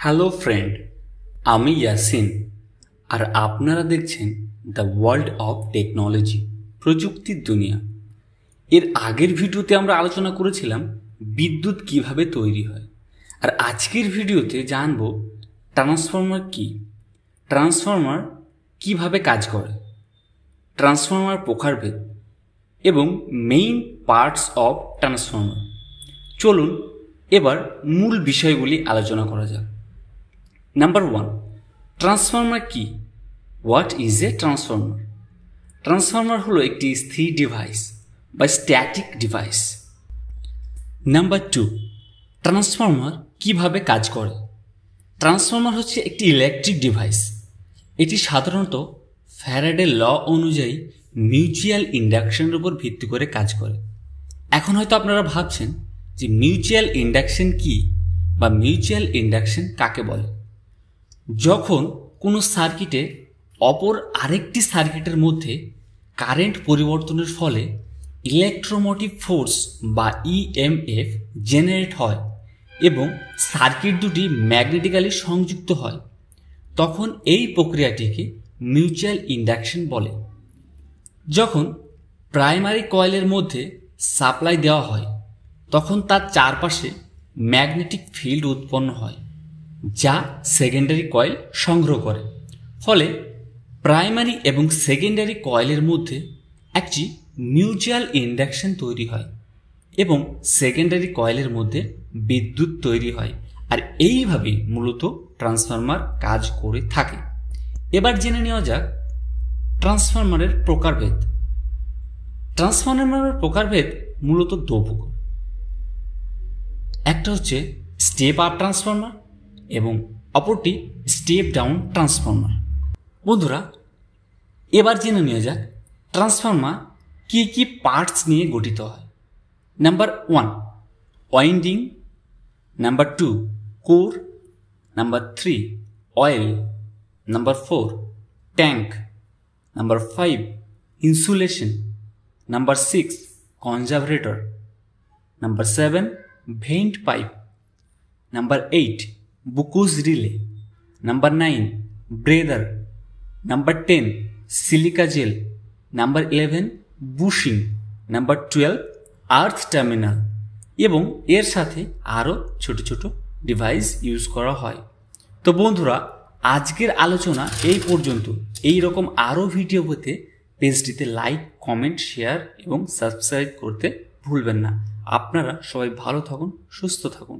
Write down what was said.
Hello friend, আমি ইয়াসিন আর আপনারা দেখছেন দ্য ওয়ার্ল্ড অফ টেকনোলজি, প্রযুক্তির দুনিয়া। এর আগের ভিডিওতে আমরা আলোচনা করেছিলাম বিদ্যুৎ কিভাবে তৈরি হয়, আর আজকের ভিডিওতে জানব ট্রান্সফর্মার কি, ট্রান্সফর্মার কিভাবে কাজ করে, ট্রান্সফর্মার প্রকারভেদ এবং মেইন পার্টস অফ ট্রান্সফর্মার। চলুন এবার মূল বিষয়গুলি আলোচনা করা যাক। নাম্বার 1, ট্রান্সফর্মার কি? What is a transformer? Transformer হলো একটি স্থির ডিভাইস বা স্ট্যাটিক ডিভাইস। নাম্বার 2, ট্রান্সফর্মার কিভাবে কাজ করে? ট্রান্সফর্মার হচ্ছে একটি ইলেকট্রিক ডিভাইস। এটি সাধারণত ফ্যারাডের ল অনুযায়ী মিউচুয়াল ইন্ডাকশনের উপর ভিত্তি করে কাজ করে। এখন হয়তো আপনারা ভাবছেন যে মিউচুয়াল ইন্ডাকশন কি বা মিউচুয়াল ইন্ডাকশন কাকে বলে। যখন কোনো সার্কিটে অপর আরেকটি সার্কিটের মধ্যে কারেন্ট পরিবর্তনের ফলে ইলেকট্রোমোটিভ ফোর্স বা ইএমএফ জেনারেট হয় এবং সার্কিট দুটি ম্যাগনেটিক্যালি সংযুক্ত হয়, তখন এই প্রক্রিয়াটিকে মিউচুয়াল ইন্ডাকশন বলে। যখন প্রাইমারি কয়েলের মধ্যে সাপ্লাই দেওয়া হয় তখন তার চারপাশে ম্যাগনেটিক ফিল্ড উৎপন্ন হয় যা সেকেন্ডারি কয়েল সংগ্রহ করে। ফলে প্রাইমারি এবং সেকেন্ডারি কয়েলের মধ্যে একটি মিউচুয়াল ইন্ডাকশন তৈরি হয় এবং সেকেন্ডারি কয়েলের মধ্যে বিদ্যুৎ তৈরি হয়। আর এইভাবে মূলত ট্রান্সফর্মার কাজ করে থাকে। এবার জেনে নেওয়া যাক ট্রান্সফর্মারের প্রকারভেদ। ট্রান্সফর্মারের প্রকারভেদ মূলত দু প্রকার। একটা হচ্ছে স্টেপ আপ ট্রান্সফর্মার এবং অপরটি স্টেপ ডাউন ট্রান্সফর্মার। বন্ধুরা, এবার জেনে নেওয়া যাক ট্রান্সফর্মার কী কী পার্টস নিয়ে গঠিত হয়। Number 1, winding. Number 2, core. Number 3, oil. Number 4, tank. Number 5, insulation. Number 6, conservator. Number 7, vent pipe. Number 8, Buchholz relay. Number 9, breather. Number 10, silica gel. Number 11, bushing. Number 12, earth terminal. এবং এর সাথে আরও ছোট ছোট ডিভাইস ইউজ করা হয়। তো বন্ধুরা, আজকের আলোচনা এই পর্যন্ত। এই রকম আরও ভিডিও পেতে পেজটিতে লাইক, কমেন্ট, শেয়ার এবং সাবস্ক্রাইব করতে ভুলবেন না। আপনারা সবাই ভালো থাকুন, সুস্থ থাকুন।